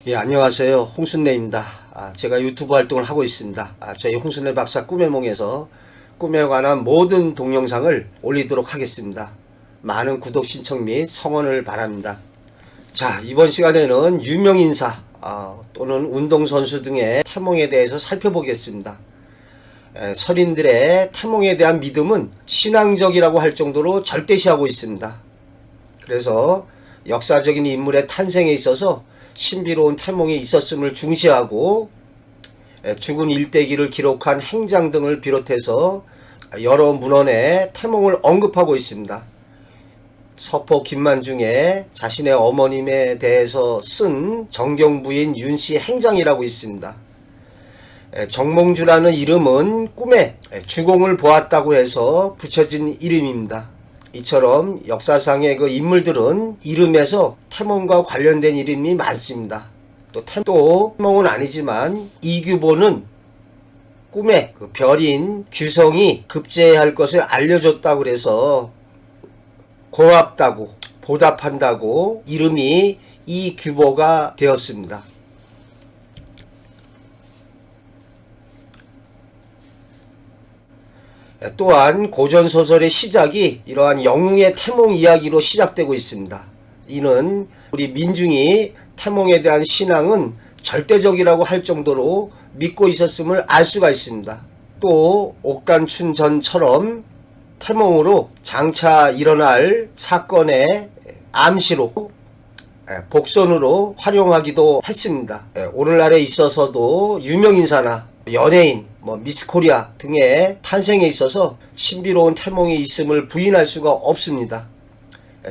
예, 안녕하세요. 홍순례입니다. 제가 유튜브 활동을 하고 있습니다. 저희 홍순례 박사 꿈의 몽에서 꿈에 관한 모든 동영상을 올리도록 하겠습니다. 많은 구독 신청 및 성원을 바랍니다. 자, 이번 시간에는 유명인사 또는 운동선수 등의 태몽에 대해서 살펴보겠습니다. 서린들의 태몽에 대한 믿음은 신앙적이라고 할 정도로 절대시하고 있습니다. 그래서 역사적인 인물의 탄생에 있어서 신비로운 태몽이 있었음을 중시하고 죽은 일대기를 기록한 행장 등을 비롯해서 여러 문헌에 태몽을 언급하고 있습니다. 서포 김만중에 자신의 어머님에 대해서 쓴 정경부인 윤씨 행장이라고 있습니다. 정몽주라는 이름은 꿈에 주공을 보았다고 해서 붙여진 이름입니다. 이처럼 역사상의 그 인물들은 이름에서 태몽과 관련된 이름이 많습니다. 또 태몽은 아니지만 이규보는 꿈에 그 별인 규성이 급제할 것을 알려줬다고 그래서 고맙다고 보답한다고 이름이 이규보가 되었습니다. 또한 고전소설의 시작이 이러한 영웅의 태몽 이야기로 시작되고 있습니다. 이는 우리 민중이 태몽에 대한 신앙은 절대적이라고 할 정도로 믿고 있었음을 알 수가 있습니다. 또 옥간춘전처럼 태몽으로 장차 일어날 사건의 암시로 복선으로 활용하기도 했습니다. 오늘날에 있어서도 유명인사나 연예인, 미스코리아 등의 탄생에 있어서 신비로운 태몽이 있음을 부인할 수가 없습니다.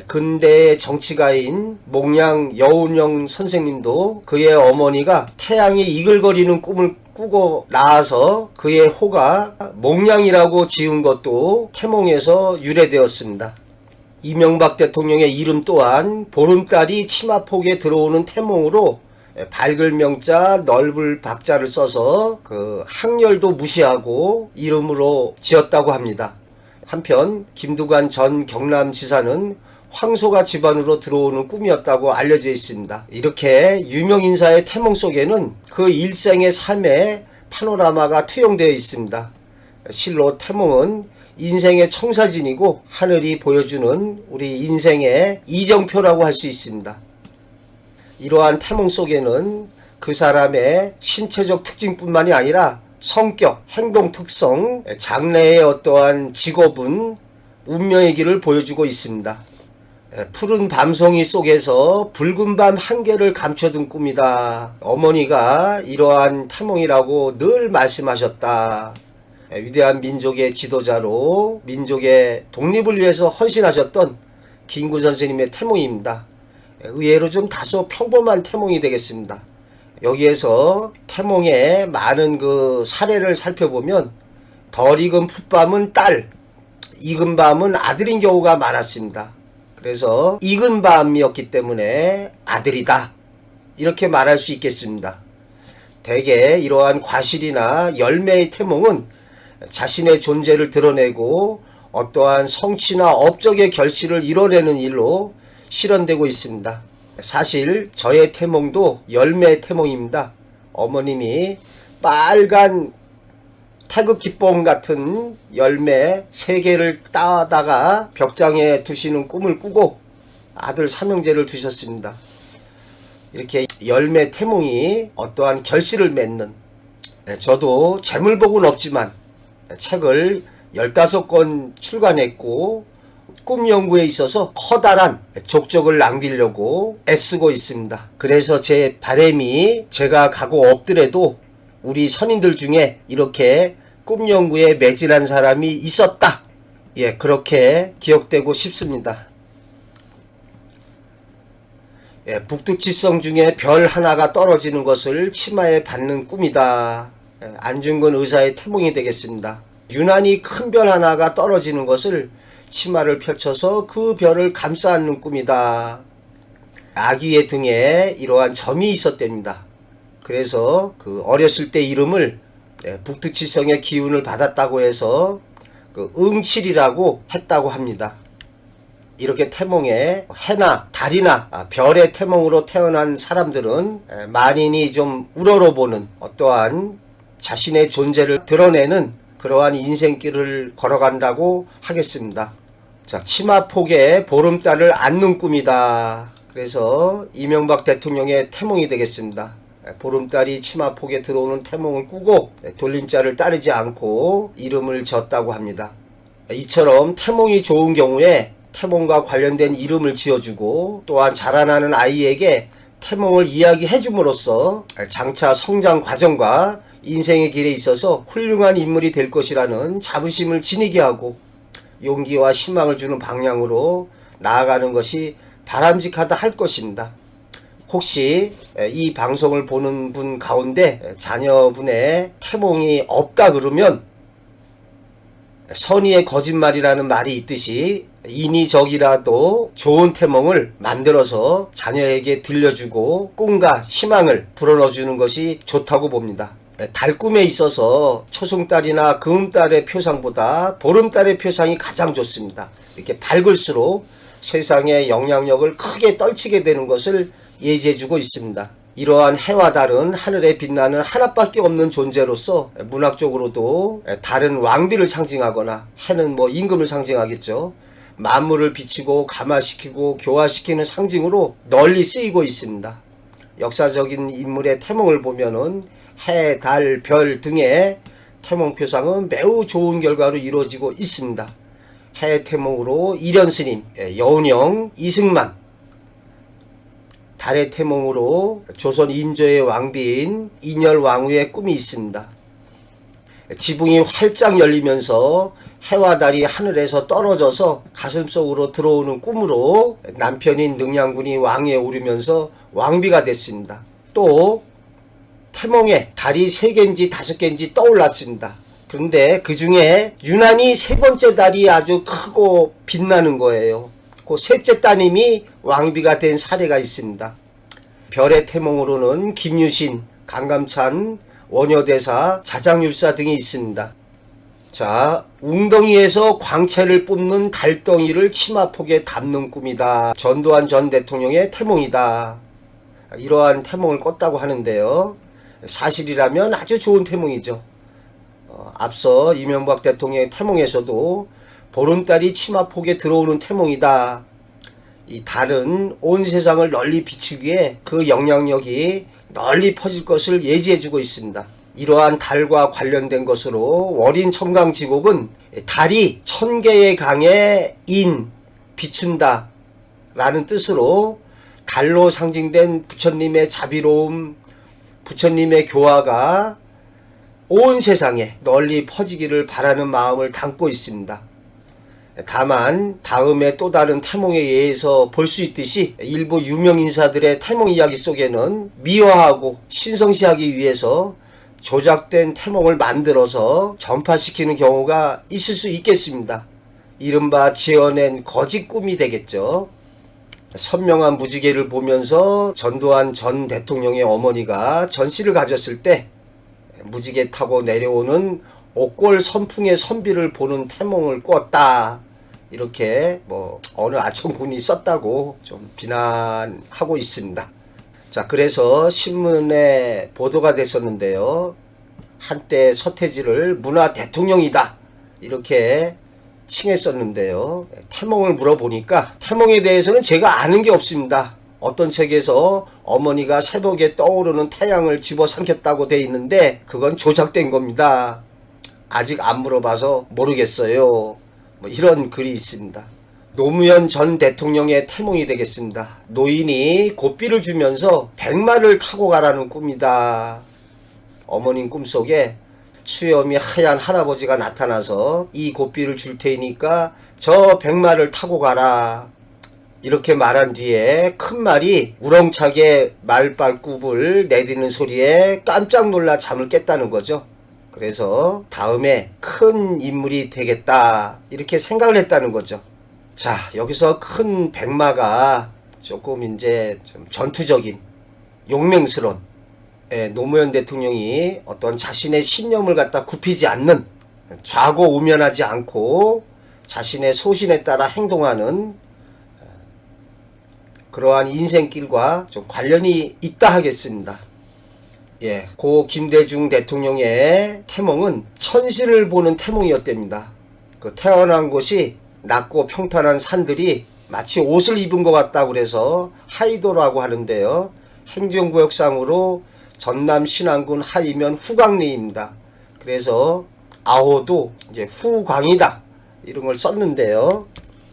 근대의 정치가인 목량 여운영 선생님도 그의 어머니가 태양이 이글거리는 꿈을 꾸고 나와서 그의 호가 목량이라고 지은 것도 태몽에서 유래되었습니다. 이명박 대통령의 이름 또한 보름달이 치마폭에 들어오는 태몽으로 밝을 명자 넓을 박자를 써서 그 학렬도 무시하고 이름으로 지었다고 합니다. 한편 김두관 전 경남지사는 황소가 집안으로 들어오는 꿈이었다고 알려져 있습니다. 이렇게 유명인사의 태몽 속에는 그 일생의 삶의 파노라마가 투영되어 있습니다. 실로 태몽은 인생의 청사진이고 하늘이 보여주는 우리 인생의 이정표라고 할 수 있습니다. 이러한 태몽 속에는 그 사람의 신체적 특징뿐만이 아니라 성격, 행동 특성, 장래의 어떠한 직업은 운명의 길을 보여주고 있습니다. 푸른 밤송이 속에서 붉은 밤 한개를 감춰둔 꿈이다. 어머니가 이러한 태몽이라고 늘 말씀하셨다. 위대한 민족의 지도자로 민족의 독립을 위해서 헌신하셨던 김구 선생님의 태몽입니다. 의외로 좀 다소 평범한 태몽이 되겠습니다. 여기에서 태몽의 많은 그 사례를 살펴보면 덜 익은 풋밤은 딸, 익은 밤은 아들인 경우가 많았습니다. 그래서 익은 밤이었기 때문에 아들이다 이렇게 말할 수 있겠습니다. 대개 이러한 과실이나 열매의 태몽은 자신의 존재를 드러내고 어떠한 성취나 업적의 결실을 이뤄내는 일로 실현되고 있습니다. 사실 저의 태몽도 열매 태몽입니다. 어머님이 빨간 태극기뽕 같은 열매 3개를 따다가 벽장에 두시는 꿈을 꾸고 아들 삼형제를 두셨습니다. 이렇게 열매 태몽이 어떠한 결실을 맺는, 저도 재물복은 없지만 책을 15권 출간했고 꿈 연구에 있어서 커다란 족적을 남기려고 애쓰고 있습니다. 그래서 제 바람이 제가 가고 없더라도 우리 선인들 중에 이렇게 꿈 연구에 매진한 사람이 있었다. 그렇게 기억되고 싶습니다. 북두칠성 중에 별 하나가 떨어지는 것을 치마에 받는 꿈이다. 안중근 의사의 태몽이 되겠습니다. 유난히 큰 별 하나가 떨어지는 것을 치마를 펼쳐서 그 별을 감싸 안는 꿈이다. 아기의 등에 이러한 점이 있었답니다. 그래서 그 어렸을 때 이름을 북두칠성의 기운을 받았다고 해서 그 응칠이라고 했다고 합니다. 이렇게 태몽에 해나 달이나 별의 태몽으로 태어난 사람들은 만인이 좀 우러러보는 어떠한 자신의 존재를 드러내는 그러한 인생길을 걸어간다고 하겠습니다. 자, 치마폭에 보름달을 안는 꿈이다. 그래서 이명박 대통령의 태몽이 되겠습니다. 보름달이 치마폭에 들어오는 태몽을 꾸고 돌림자를 따르지 않고 이름을 졌다고 합니다. 이처럼 태몽이 좋은 경우에 태몽과 관련된 이름을 지어주고 또한 자라나는 아이에게 태몽을 이야기해 줌으로써 장차 성장 과정과 인생의 길에 있어서 훌륭한 인물이 될 것이라는 자부심을 지니게 하고 용기와 희망을 주는 방향으로 나아가는 것이 바람직하다 할 것입니다. 혹시 이 방송을 보는 분 가운데 자녀분의 태몽이 없다 그러면 선의의 거짓말이라는 말이 있듯이 인위적이라도 좋은 태몽을 만들어서 자녀에게 들려주고 꿈과 희망을 불어넣어주는 것이 좋다고 봅니다. 달 꿈에 있어서 초승달이나 금음달의 표상보다 보름달의 표상이 가장 좋습니다. 이렇게 밝을수록 세상의 영향력을 크게 떨치게 되는 것을 예지해주고 있습니다. 이러한 해와 달은 하늘에 빛나는 하나밖에 없는 존재로서 문학적으로도 달은 왕비를 상징하거나 해는 임금을 상징하겠죠. 만물을 비치고 감화시키고 교화시키는 상징으로 널리 쓰이고 있습니다. 역사적인 인물의 태몽을 보면은 해, 달, 별 등의 태몽 표상은 매우 좋은 결과로 이루어지고 있습니다. 해 태몽으로 이련스님, 여운형, 이승만, 달의 태몽으로 조선 인조의 왕비인 인열왕후의 꿈이 있습니다. 지붕이 활짝 열리면서 해와 달이 하늘에서 떨어져서 가슴속으로 들어오는 꿈으로 남편인 능양군이 왕위에 오르면서 왕비가 됐습니다. 또 태몽에 달이 3개인지 5개인지 떠올랐습니다. 그런데 그 중에 유난히 3번째 달이 아주 크고 빛나는 거예요. 그 셋째 따님이 왕비가 된 사례가 있습니다. 별의 태몽으로는 김유신, 강감찬, 원효대사, 자장율사 등이 있습니다. 자, 웅덩이에서 광채를 뿜는 달덩이를 치마폭에 담는 꿈이다. 전두환 전 대통령의 태몽이다. 이러한 태몽을 꿨다고 하는데요. 사실이라면 아주 좋은 태몽이죠. 앞서 이명박 대통령의 태몽에서도 보름달이 치마폭에 들어오는 태몽이다. 이 달은 온 세상을 널리 비추기에 그 영향력이 널리 퍼질 것을 예지해주고 있습니다. 이러한 달과 관련된 것으로 월인 청강지곡은 달이 1000개의 강에 비춘다 라는 뜻으로 달로 상징된 부처님의 자비로움, 부처님의 교화가 온 세상에 널리 퍼지기를 바라는 마음을 담고 있습니다. 다만 다음에 또 다른 태몽에 의해서 볼 수 있듯이 일부 유명 인사들의 태몽 이야기 속에는 미화하고 신성시하기 위해서 조작된 태몽을 만들어서 전파시키는 경우가 있을 수 있겠습니다. 이른바 지어낸 거짓 꿈이 되겠죠. 선명한 무지개를 보면서 전두환 전 대통령의 어머니가 전씨를 가졌을 때 무지개 타고 내려오는 옥골 선풍의 선비를 보는 태몽을 꿨다. 이렇게 어느 아청군이 썼다고 좀 비난하고 있습니다. 자, 그래서 신문에 보도가 됐었는데요. 한때 서태지를 문화 대통령이다 이렇게 칭했었는데요. 태몽을 물어보니까 태몽에 대해서는 제가 아는 게 없습니다. 어떤 책에서 어머니가 새벽에 떠오르는 태양을 집어삼켰다고 돼 있는데 그건 조작된 겁니다. 아직 안 물어봐서 모르겠어요. 이런 글이 있습니다. 노무현 전 대통령의 태몽이 되겠습니다. 노인이 고삐를 주면서 백마를 타고 가라는 꿈이다. 어머님 꿈속에 수염이 하얀 할아버지가 나타나서 이 고삐를 줄 테니까 저 백마를 타고 가라. 이렇게 말한 뒤에 큰 말이 우렁차게 말발굽을 내딛는 소리에 깜짝 놀라 잠을 깼다는 거죠. 그래서 다음에 큰 인물이 되겠다 이렇게 생각을 했다는 거죠. 자, 여기서 큰 백마가 조금 이제 좀 전투적인 용맹스러운 노무현 대통령이 어떤 자신의 신념을 갖다 굽히지 않는 좌고우면하지 않고 자신의 소신에 따라 행동하는 그러한 인생길과 좀 관련이 있다 하겠습니다. 예, 고 김대중 대통령의 태몽은 천신을 보는 태몽이었답니다. 그 태어난 곳이 낮고 평탄한 산들이 마치 옷을 입은 것 같다고 그래서 하이도라고 하는데요. 행정구역상으로 전남 신안군 하이면 후광리입니다. 그래서 아호도 이제 후광이다 이런 걸 썼는데요.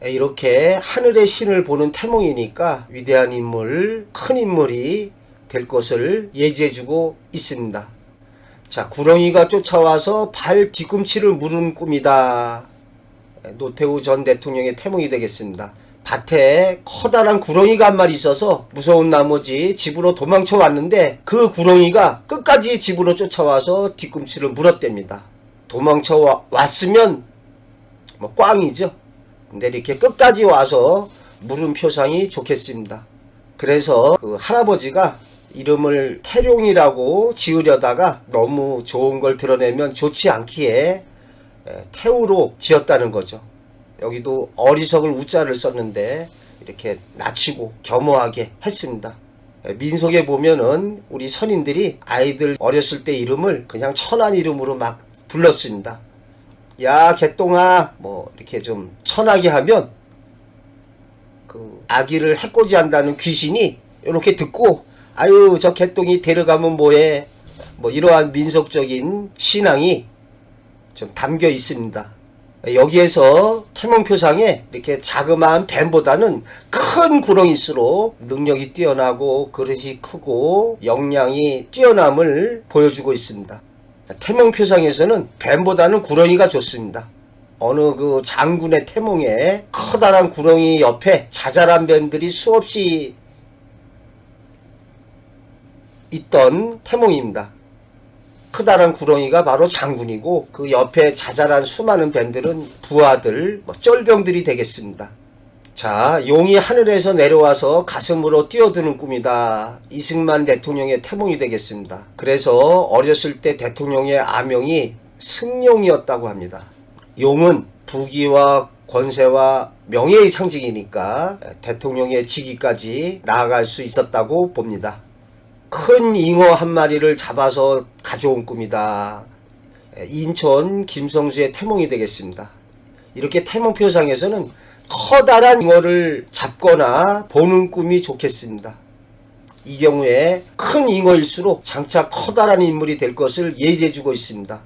이렇게 하늘의 신을 보는 태몽이니까 위대한 인물, 큰 인물이 될 것을 예지해주고 있습니다. 자, 구렁이가 쫓아와서 발 뒤꿈치를 물은 꿈이다. 노태우 전 대통령의 태몽이 되겠습니다. 밭에 커다란 구렁이가 한 마리 있어서 무서운 나머지 집으로 도망쳐 왔는데 그 구렁이가 끝까지 집으로 쫓아와서 뒤꿈치를 물었답니다. 도망쳐 왔으면 뭐 꽝이죠. 근데 이렇게 끝까지 와서 물은 표상이 좋겠습니다. 그래서 그 할아버지가 이름을 태룡이라고 지으려다가 너무 좋은 걸 드러내면 좋지 않기에 태우로 지었다는 거죠. 여기도 어리석을 우자를 썼는데 이렇게 낮추고 겸허하게 했습니다. 민속에 보면은 우리 선인들이 아이들 어렸을 때 이름을 그냥 천한 이름으로 막 불렀습니다. 야 개똥아 뭐 이렇게 좀 천하게 하면 그 아기를 해코지한다는 귀신이 이렇게 듣고 아유 저 개똥이 데려가면 뭐해 뭐 이러한 민속적인 신앙이 좀 담겨 있습니다. 여기에서 태몽표상에 이렇게 자그마한 뱀보다는 큰 구렁이일수록 능력이 뛰어나고 그릇이 크고 역량이 뛰어남을 보여주고 있습니다. 태몽표상에서는 뱀보다는 구렁이가 좋습니다. 어느 그 장군의 태몽에 커다란 구렁이 옆에 자잘한 뱀들이 수없이 있던 태몽입니다. 크다란 구렁이가 바로 장군이고 그 옆에 자잘한 수많은 뱀들은 부하들, 쫄병들이 되겠습니다. 자, 용이 하늘에서 내려와서 가슴으로 뛰어드는 꿈이다. 이승만 대통령의 태몽이 되겠습니다. 그래서 어렸을 때 대통령의 아명이 승용이었다고 합니다. 용은 부귀와 권세와 명예의 상징이니까 대통령의 직위까지 나아갈 수 있었다고 봅니다. 큰 잉어 한 마리를 잡아서 가져온 꿈이다. 인천 김성수의 태몽이 되겠습니다. 이렇게 태몽표상에서는 커다란 잉어를 잡거나 보는 꿈이 좋겠습니다. 이 경우에 큰 잉어일수록 장차 커다란 인물이 될 것을 예지해주고 있습니다.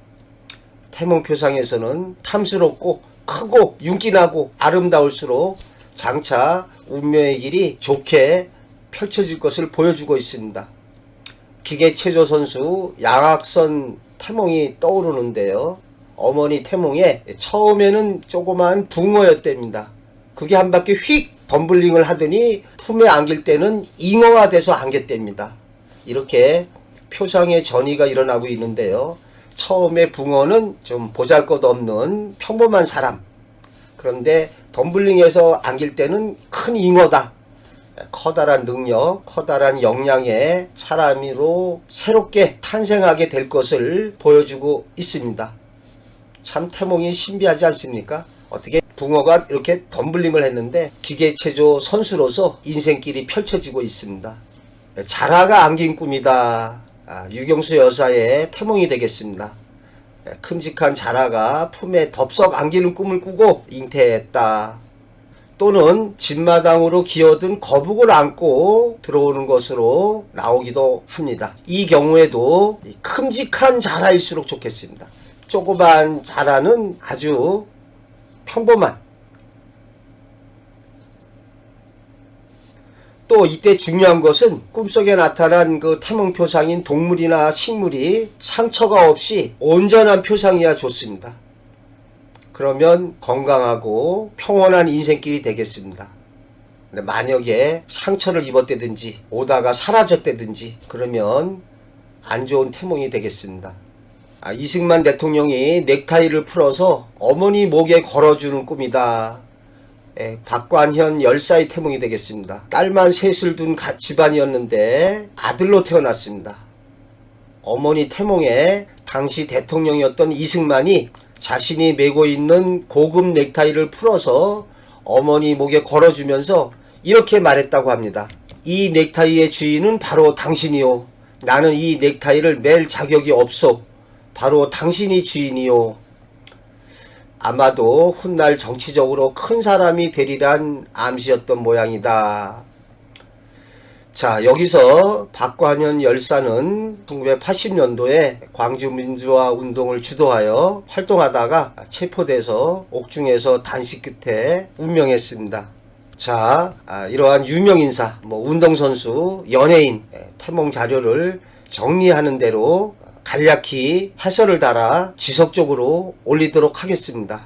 태몽표상에서는 탐스럽고 크고 윤기나고 아름다울수록 장차 운명의 길이 좋게 펼쳐질 것을 보여주고 있습니다. 기계체조 선수 양학선 태몽이 떠오르는데요. 어머니 태몽에 처음에는 조그만 붕어였답니다. 그게 한 바퀴 휙 덤블링을 하더니 품에 안길 때는 잉어가 돼서 안겼답니다. 이렇게 표상의 전이가 일어나고 있는데요. 처음에 붕어는 좀 보잘것없는 평범한 사람. 그런데 덤블링해서 안길 때는 큰 잉어다. 커다란 능력, 커다란 역량의 사람으로 새롭게 탄생하게 될 것을 보여주고 있습니다. 참 태몽이 신비하지 않습니까? 어떻게 붕어가 이렇게 덤블링을 했는데 기계체조 선수로서 인생길이 펼쳐지고 있습니다. 자라가 안긴 꿈이다. 유경수 여사의 태몽이 되겠습니다. 큼직한 자라가 품에 덥석 안기는 꿈을 꾸고 잉태했다. 또는 집마당으로 기어든 거북을 안고 들어오는 것으로 나오기도 합니다. 이 경우에도 큼직한 자라일수록 좋겠습니다. 조그만 자라는 아주 평범한. 또 이때 중요한 것은 꿈속에 나타난 그 태몽표상인 동물이나 식물이 상처가 없이 온전한 표상이야 좋습니다. 그러면 건강하고 평온한 인생길이 되겠습니다. 근데 만약에 상처를 입었다든지 오다가 사라졌다든지 그러면 안 좋은 태몽이 되겠습니다. 이승만 대통령이 넥타이를 풀어서 어머니 목에 걸어주는 꿈이다. 박관현 열사의 태몽이 되겠습니다. 딸만 셋을 둔 집안이었는데 아들로 태어났습니다. 어머니 태몽에 당시 대통령이었던 이승만이 자신이 메고 있는 고급 넥타이를 풀어서 어머니 목에 걸어주면서 이렇게 말했다고 합니다. 이 넥타이의 주인은 바로 당신이요. 나는 이 넥타이를 맬 자격이 없어. 바로 당신이 주인이요. 아마도 훗날 정치적으로 큰 사람이 되리란 암시였던 모양이다. 자, 여기서 박관현 열사는 1980년도에 광주 민주화 운동을 주도하여 활동하다가 체포돼서 옥중에서 단식 끝에 운명했습니다. 자, 이러한 유명인사, 운동선수, 연예인, 태몽 자료를 정리하는 대로 간략히 해설을 달아 지속적으로 올리도록 하겠습니다.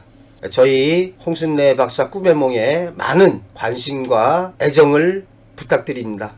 저희 홍순래 박사 꿈의 몽에 많은 관심과 애정을 부탁드립니다.